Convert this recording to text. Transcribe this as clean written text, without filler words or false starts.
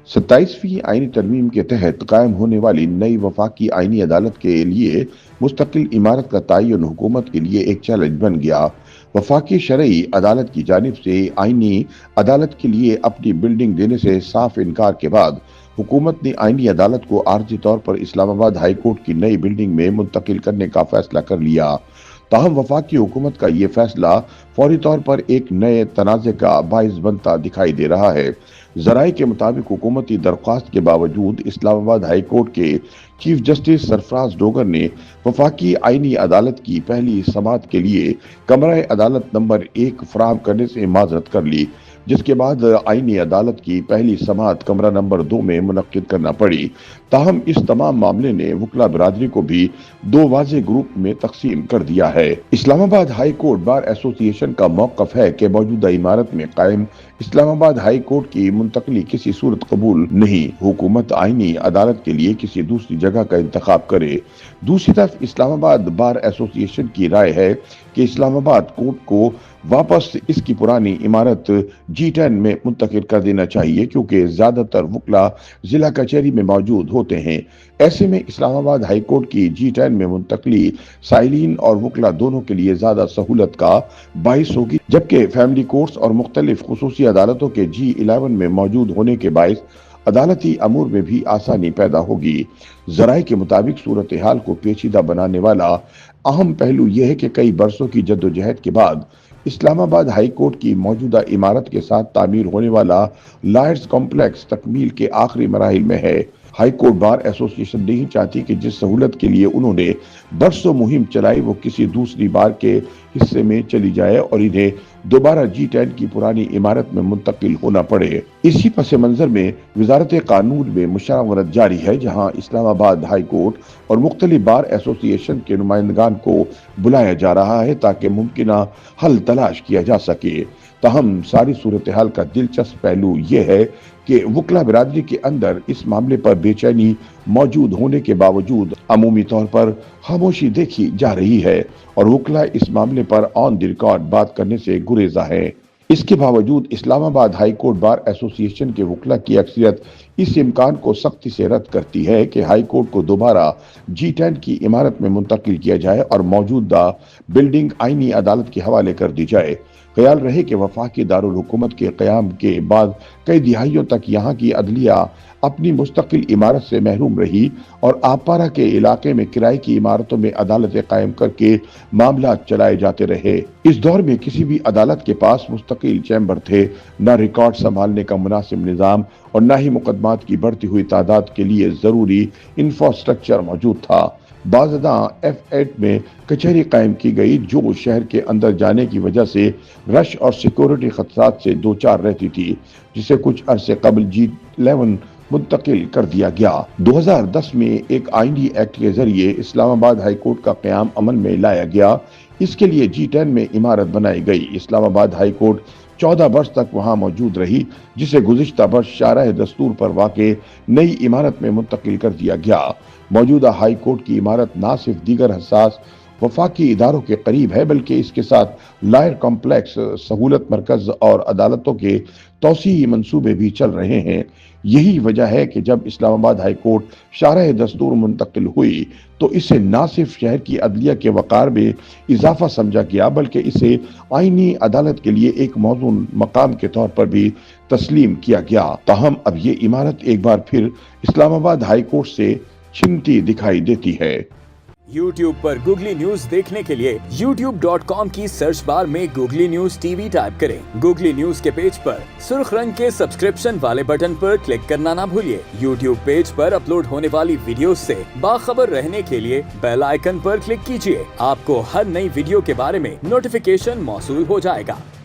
27वीं आईनी तरमीम के तहत कायम होने वाली नई वफाकी आईनी अदालत के लिए मुस्तकिल इमारत का तयन हुकूमत के लिए एक चैलेंज बन गया। वफाकी शरई अदालत की जानिब से आईनी अदालत के लिए अपनी बिल्डिंग देने से साफ इनकार के बाद हुकूमत ने आईनी अदालत को आर्जी तौर पर इस्लामाबाद हाई कोर्ट की नई बिल्डिंग में मुंतकिल करने का फैसला कर लिया। ताहम वफाकी हुकूमत का ये फैसला फौरी तौर पर एक नए तनाज़े का बाइस बनता दिखाई दे रहा है। ज़राए के मुताबिक हुकूमती दरख्वास्त के बावजूद इस्लामाबाद हाई कोर्ट के चीफ जस्टिस सरफराज डोगर ने वफाकी आईनी अदालत की पहली समाअत के लिए कमरा अदालत नंबर 1 फराहम करने से माजरत कर ली, जिसके बाद आईनी अदालत की पहली समाअत कमरा नंबर 2 में मुनक्किद करना पड़ी। ताहम इस तमाम मामले ने वकला बिरादरी को भी दो वाज़ेह ग्रुप में तकसीम कर दिया है। Islamabad high court bar association का मौक़िफ़ है कि मौजूदा इमारत में कायम इस्लामाबाद हाई कोर्ट की मुंतकली किसी सूरत कबूल नहीं, हुकूमत आईनी अदालत के लिए किसी दूसरी जगह का इंतखाब करे। दूसरी तरफ इस्लामाबाद बार एसोसिएशन की राय है कि इस्लामाबाद कोर्ट को वापस इसकी पुरानी इमारत G10 में मुंतकिल कर देना चाहिए, क्योंकि ज्यादातर वकला जिला कचहरी में मौजूद होते हैं। ऐसे में इस्लामाबाद हाई कोर्ट की G10 में मुंतकली साइलिन और वकला दोनों के लिए ज्यादा सहूलत का बाइस होगी, जबकि फैमिली कोर्ट्स और मुख्तलिफ खुसूसी अदालतों के G11 में मौजूद होने के बाइस अदालती अमूर में भी आसानी पैदा होगी। ज़राए के मुताबिक सूरत हाल को पेचीदा बनाने वाला अहम पहलू यह है कि कई बरसों की जद्दोजहद के बाद इस्लामाबाद हाई कोर्ट की मौजूदा इमारत के साथ तामीर होने वाला लॉयर्स कॉम्प्लेक्स तकमील के आखिरी मराहिल में है। हाई कोर्ट बार एसोसिएशन नहीं चाहती कि जिस सहूलत के लिए उन्होंने बरसों मुहिम चलाई वो किसी दूसरी बार के हिस्से में चली जाए और इन्हें दोबारा G10 की पुरानी इमारत में मुंतकिल होना पड़े। इसी पस मंजर में वजारत कानून में मुशावरत जारी है, जहां इस्लामाबाद हाई कोर्ट और मुख्तलिफ बार एसोसिएशन के नुमाइंदगान को बुलाया जा रहा है ताकि मुमकिना हल तलाश किया जा सके। ताहम सारी सूरत हाल का दिलचस्प पहलू यह है कि वकला बिरादरी के अंदर इस मामले पर बेचैनी मौजूद होने के बावजूद अमूमी तौर पर खामोशी देखी जा रही है और वकला इस मामले पर ऑन द रिकॉर्ड बात करने से गुरेजा है। इसके बावजूद Islamabad high court bar association के वकला की अक्सरियत इस इम्कान को सख्ती से रद्द करती है कि हाई कोर्ट को दोबारा G10 की इमारत में मुंतकिल किया जाए और मौजूदा बिल्डिंग आईनी अदालत के हवाले कर दी जाए। ख्याल रहे कि वफाकी दारुल हुकूमत के क़याम के बाद कई दिहाइयों तक यहाँ की अदलिया अपनी मुस्तकिल इमारत से महरूम रही और आपारा के इलाके में किराए की इमारतों में अदालतें कायम करके मामला चलाए जाते रहे। इस दौर में किसी भी अदालत के पास मुस्तकिल चैम्बर थे, न रिकॉर्ड संभालने का मुनासिब निज़ाम और न ही मुकदमात की बढ़ती हुई तादाद के लिए ज़रूरी इंफ्रास्ट्रक्चर मौजूद था। बाज़दा F8 में कचहरी कायम की गई, जो शहर के अंदर जाने की वजह से रश और सिक्योरिटी खतरात से दो चार रहती थी, जिसे कुछ अरसे कबल G11 मुंतकिल कर दिया गया। 2010 में एक आईनी एक्ट के जरिए इस्लामाबाद हाई कोर्ट का क़याम अमल में लाया गया। इसके लिए G10 में इमारत बनाई गई। इस्लामाबाद हाई कोर्ट 14 वर्ष तक वहां मौजूद रही, जिसे गुज़िश्ता वर्ष शारह दस्तूर पर वाक़े नई इमारत में मुंतकिल कर दिया गया। मौजूदा हाई कोर्ट की इमारत न सिर्फ दीगर हसास वफाकी इदारों के करीब है, बल्कि इसके साथ लॉयर कॉम्प्लेक्स, सहूलत मरकज और अदालतों के तौसीई मंसूबे भी चल रहे हैं। यही वजह है कि जब इस्लामाबाद हाई कोर्ट शारह दस्तूर मुंतकिल हुई तो इसे न सिर्फ शहर की अदलिया के वक़ार में इजाफा समझा गया, बल्कि इसे आईनी अदालत के लिए एक मौजूद मकाम के तौर पर भी तस्लीम किया गया। ताहम अब ये इमारत एक बार फिर इस्लामाबाद हाई कोर्ट से छिनती दिखाई देती है। YouTube पर गूगली न्यूज देखने के लिए youtube.com की सर्च बार में गूगली न्यूज टीवी टाइप करें। गूगली न्यूज के पेज पर सुर्ख रंग के सब्सक्रिप्शन वाले बटन पर क्लिक करना ना भूलिए। YouTube पेज पर अपलोड होने वाली वीडियोस से बाखबर रहने के लिए बेल आइकन पर क्लिक कीजिए। आपको हर नई वीडियो के बारे में नोटिफिकेशन मौसूल हो जाएगा।